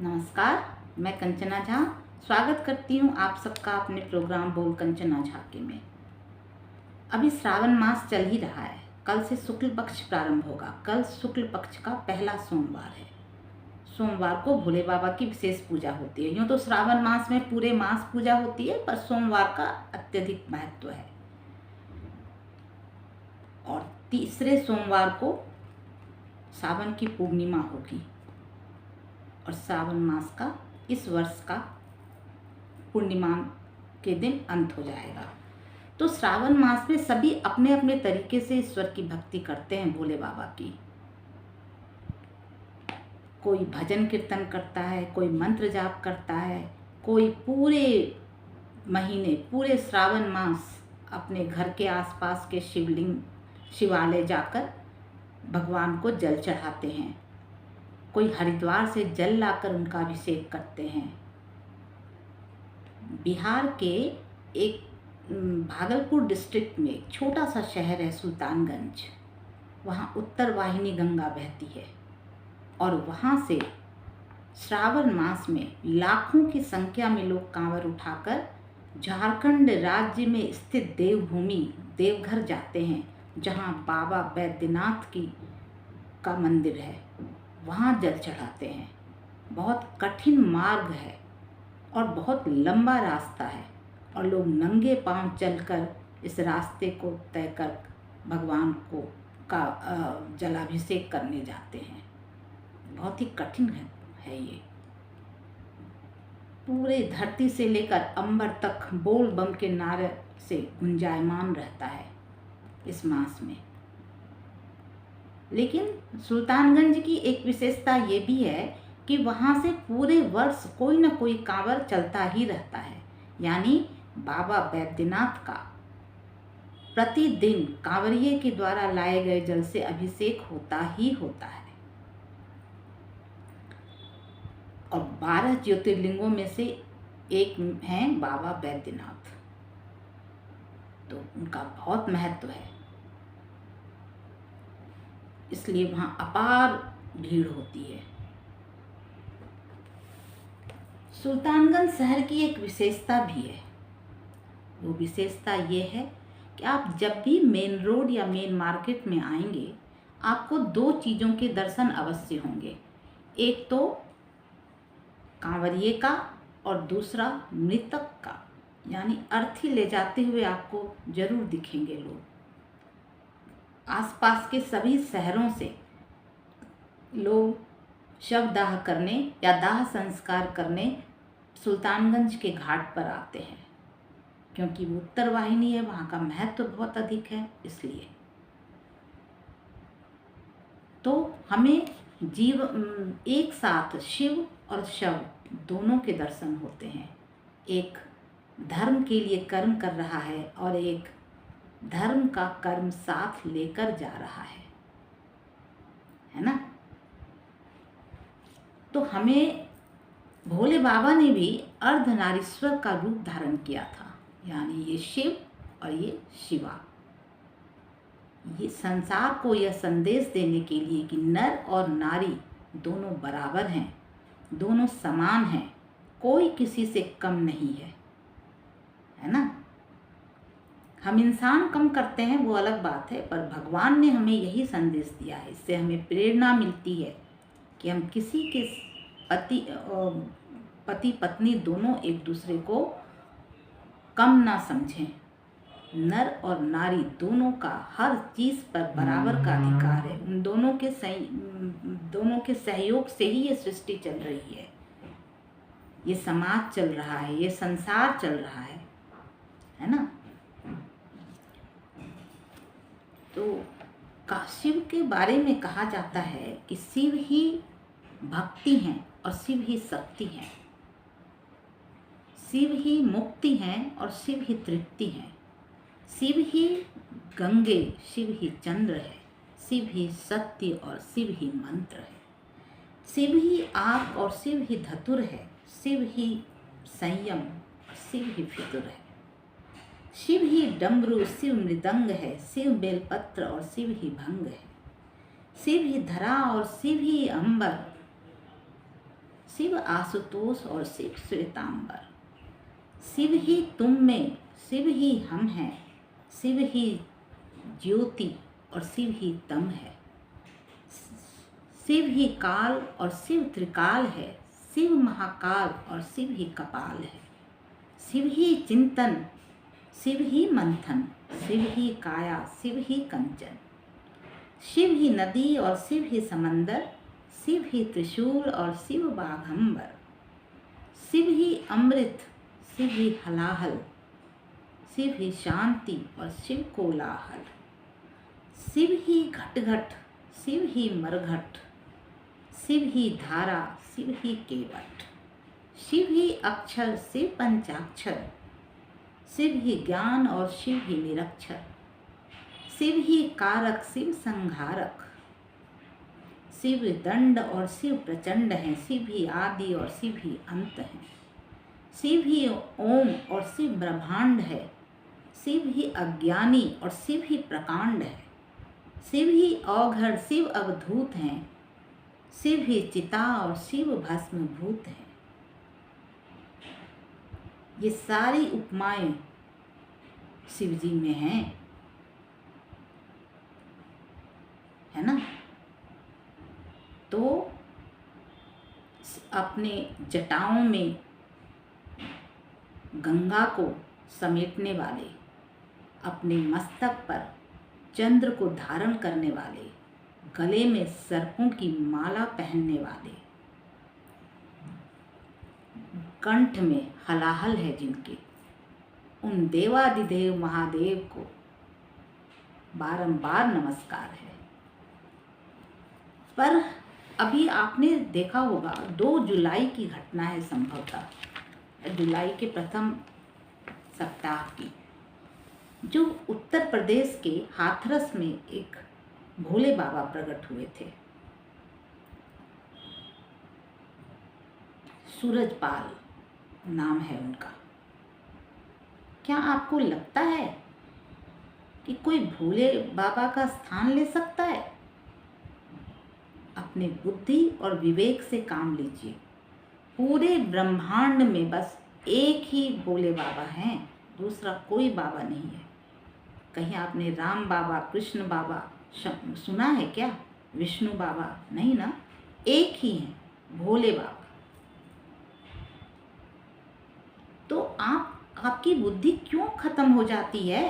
नमस्कार, मैं कंचना झा स्वागत करती हूँ आप सबका अपने प्रोग्राम बोल कंचना झा के में। अभी श्रावण मास चल ही रहा है। कल से शुक्ल पक्ष प्रारंभ होगा। कल शुक्ल पक्ष का पहला सोमवार है। सोमवार को भोले बाबा की विशेष पूजा होती है। यूँ तो श्रावण मास में पूरे मास पूजा होती है, पर सोमवार का अत्यधिक महत्व है। और तीसरे सोमवार को सावन की पूर्णिमा होगी और श्रावण मास का इस वर्ष का पूर्णिमा के दिन अंत हो जाएगा। तो श्रावण मास में सभी अपने अपने तरीके से ईश्वर की भक्ति करते हैं, भोले बाबा की। कोई भजन कीर्तन करता है, कोई मंत्र जाप करता है, कोई पूरे महीने पूरे श्रावण मास अपने घर के आसपास के शिवालय जाकर भगवान को जल चढ़ाते हैं। कोई हरिद्वार से जल लाकर उनका अभिषेक करते हैं। बिहार के एक भागलपुर डिस्ट्रिक्ट में एक छोटा सा शहर है सुल्तानगंज। वहाँ उत्तर वाहिनी गंगा बहती है और वहाँ से श्रावण मास में लाखों की संख्या में लोग कांवर उठाकर झारखंड राज्य में स्थित देवभूमि देवघर जाते हैं, जहाँ बाबा बैद्यनाथ का मंदिर है। वहाँ जल चढ़ाते हैं। बहुत कठिन मार्ग है और बहुत लंबा रास्ता है और लोग नंगे पांव चलकर इस रास्ते को तय कर भगवान का जलाभिषेक करने जाते हैं। बहुत ही कठिन है ये। पूरे धरती से लेकर अंबर तक बोल बम के नारे से गुंजायमान रहता है इस मास में। लेकिन सुल्तानगंज की एक विशेषता ये भी है कि वहाँ से पूरे वर्ष कोई ना कोई कांवर चलता ही रहता है। यानी बाबा बैद्यनाथ का प्रतिदिन कांवरिये के द्वारा लाए गए जल से अभिषेक होता ही होता है। और 12 ज्योतिर्लिंगों में से एक हैं बाबा बैद्यनाथ, तो उनका बहुत महत्व है। इसलिए वहाँ अपार भीड़ होती है। सुल्तानगंज शहर की एक विशेषता भी है। वो विशेषता ये है कि आप जब भी मेन रोड या मेन मार्केट में आएंगे, आपको 2 चीज़ों के दर्शन अवश्य होंगे। एक तो कांवरिये का और दूसरा मृतक का, यानी अर्थी ले जाते हुए आपको जरूर दिखेंगे लोग। आसपास के सभी शहरों से लोग शवदाह करने या दाह संस्कार करने सुल्तानगंज के घाट पर आते हैं, क्योंकि वो उत्तर वाहिनी है, वहाँ का महत्व बहुत अधिक है। इसलिए तो हमें एक साथ शिव और शव दोनों के दर्शन होते हैं। एक धर्म के लिए कर्म कर रहा है और एक धर्म का कर्म साथ लेकर जा रहा है ना। तो हमें भोले बाबा ने भी अर्धनारीश्वर का रूप धारण किया था, यानी ये शिव और ये शिवा। ये संसार को यह संदेश देने के लिए कि नर और नारी दोनों बराबर हैं, दोनों समान हैं, कोई किसी से कम नहीं है ना। हम इंसान कम करते हैं वो अलग बात है, पर भगवान ने हमें यही संदेश दिया है। इससे हमें प्रेरणा मिलती है कि हम किसी के पति पत्नी दोनों एक दूसरे को कम ना समझें। नर और नारी दोनों का हर चीज़ पर बराबर का अधिकार है। उन दोनों के सहयोग से ही ये सृष्टि चल रही है, ये समाज चल रहा है, ये संसार चल रहा है ना। तो शिव के बारे में कहा जाता है कि शिव ही भक्ति हैं और शिव ही शक्ति हैं, शिव ही मुक्ति हैं और शिव ही तृप्ति हैं, शिव ही गंगे, शिव ही चंद्र है, शिव ही सत्य और शिव ही मंत्र है, शिव ही आग और शिव ही धतुर है, शिव ही संयम और शिव ही फितुर है, शिव ही डमरू, शिव मृदंग है, शिव बेलपत्र और शिव ही भंग है, शिव ही धरा और शिव ही अंबर, शिव आशुतोष और शिव श्वेतांबर। शिव ही तुम में, शिव ही हम हैं, शिव ही ज्योति और शिव ही तम है। शिव ही काल और शिव त्रिकाल है, शिव महाकाल और शिव ही कपाल है। शिव ही चिंतन, शिव ही मंथन, शिव ही काया, शिव ही कंचन। शिव ही नदी और शिव ही समंदर, शिव ही त्रिशूल और शिव बाघंबर। शिव ही अमृत, शिव ही हलाहल, शिव ही शांति और शिव कोलाहल। शिव ही घट घट, शिव ही मरघट, शिव ही धारा, शिव ही केवट। शिव ही अक्षर, शिव पंचाक्षर, शिव ही ज्ञान और शिव ही निरक्षर। शिव ही कारक, शिव संहारक, शिव दंड और शिव प्रचंड हैं, शिव ही आदि और शिव ही अंत हैं। शिव ही ओम और शिव ब्रह्मांड है, शिव ही अज्ञानी और शिव ही प्रकांड है। शिव ही औघड़, शिव अवधूत हैं, शिव ही चिता और शिव भस्म भूत हैं। ये सारी उपमाएं शिव जी में हैं, है ना। तो अपने जटाओं में गंगा को समेटने वाले, अपने मस्तक पर चंद्र को धारण करने वाले, गले में सर्पों की माला पहनने वाले, कंठ में हलाहल है जिनके, उन देवादिदेव महादेव को बारंबार नमस्कार है। पर अभी आपने देखा होगा 2 जुलाई की घटना है, संभवतः जुलाई के प्रथम सप्ताह की, जो उत्तर प्रदेश के हाथरस में एक भोले बाबा प्रकट हुए थे। सूरजपाल नाम है उनका। क्या आपको लगता है कि कोई भोले बाबा का स्थान ले सकता है? अपने बुद्धि और विवेक से काम लीजिए। पूरे ब्रह्मांड में बस एक ही भोले बाबा हैं, दूसरा कोई बाबा नहीं है। कहीं आपने राम बाबा, कृष्ण बाबा सुना है क्या? विष्णु बाबा नहीं ना, एक ही हैं, भोले बाबा। तो आपकी बुद्धि क्यों खत्म हो जाती है?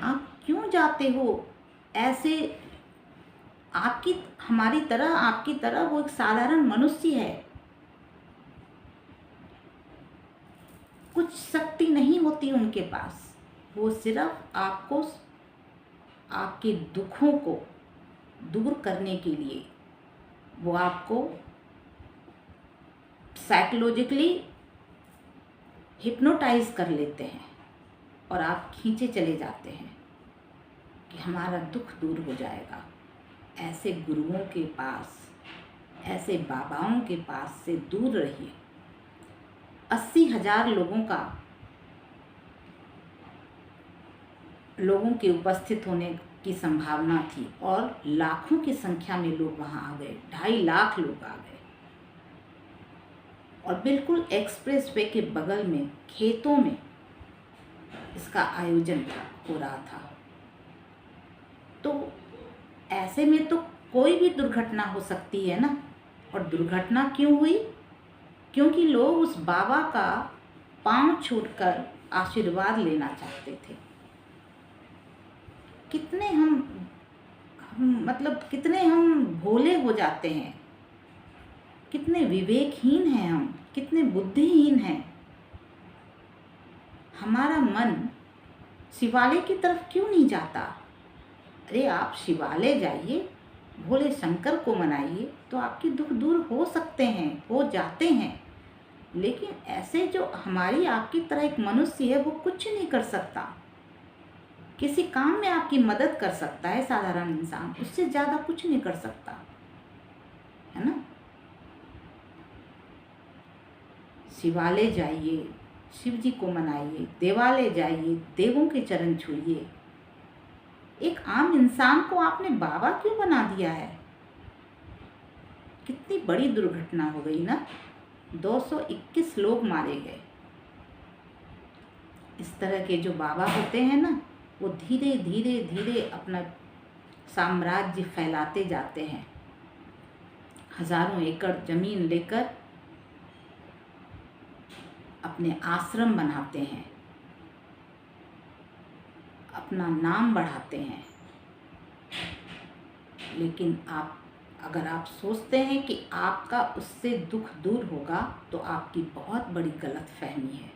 आप क्यों जाते हो ऐसे? हमारी तरह, आपकी तरह वो एक साधारण मनुष्य है, कुछ शक्ति नहीं होती उनके पास। वो सिर्फ आपको, आपके दुखों को दूर करने के लिए वो आपको साइकोलॉजिकली हिप्नोटाइज कर लेते हैं और आप खींचे चले जाते हैं कि हमारा दुख दूर हो जाएगा। ऐसे गुरुओं के पास, ऐसे बाबाओं के पास से दूर रहिए। 80,000 लोगों के उपस्थित होने की संभावना थी और लाखों की संख्या में लोग वहां आ गए, 2.5 लाख लोग आ गए। और बिल्कुल एक्सप्रेस वे के बगल में खेतों में इसका आयोजन हो रहा था। तो ऐसे में तो कोई भी दुर्घटना हो सकती है ना। और दुर्घटना क्यों हुई? क्योंकि लोग उस बाबा का पांव छूटकर आशीर्वाद लेना चाहते थे। कितने कितने हम भोले हो जाते हैं, कितने विवेकहीन हैं हम, कितने बुद्धिहीन हैं। हमारा मन शिवालय की तरफ क्यों नहीं जाता? अरे आप शिवालय जाइए, भोले शंकर को मनाइए, तो आपके दुख दूर हो सकते हैं, हो जाते हैं। लेकिन ऐसे जो हमारी आपकी तरह एक मनुष्य है, वो कुछ नहीं कर सकता। किसी काम में आपकी मदद कर सकता है साधारण इंसान, उससे ज़्यादा कुछ नहीं कर सकता, है ना। शिवालय जाइए, शिव जी को मनाइए, देवालय जाइए, देवों के चरण छूइए। एक आम इंसान को आपने बाबा क्यों बना दिया है? कितनी बड़ी दुर्घटना हो गई ना, 221 लोग मारे गए। इस तरह के जो बाबा होते हैं ना, वो धीरे धीरे धीरे अपना साम्राज्य फैलाते जाते हैं। हजारों एकड़ जमीन लेकर अपने आश्रम बनाते हैं, अपना नाम बढ़ाते हैं। लेकिन अगर आप सोचते हैं कि आपका उससे दुख दूर होगा तो आपकी बहुत बड़ी गलतफहमी है।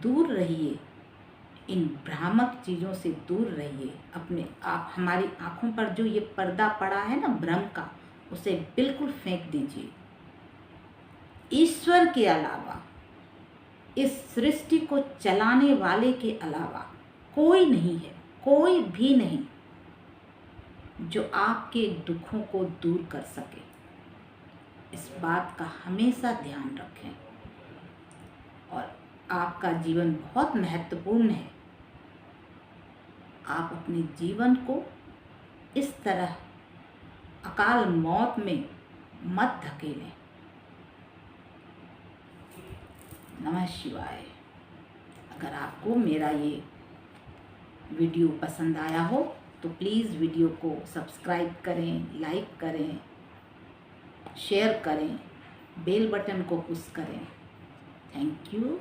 दूर रहिए, इन भ्रामक चीज़ों से दूर रहिए। आप हमारी आँखों पर जो ये पर्दा पड़ा है ना भ्रम का, उसे बिल्कुल फेंक दीजिए। ईश्वर के अलावा, इस सृष्टि को चलाने वाले के अलावा कोई नहीं है, कोई भी नहीं जो आपके दुखों को दूर कर सके। इस बात का हमेशा ध्यान रखें। और आपका जीवन बहुत महत्वपूर्ण है। आप अपने जीवन को इस तरह अकाल मौत में मत धकेलें। नमः शिवाय। अगर आपको मेरा ये वीडियो पसंद आया हो तो प्लीज़ वीडियो को सब्सक्राइब करें, लाइक करें, शेयर करें, बेल बटन को पुश करें। Thank you.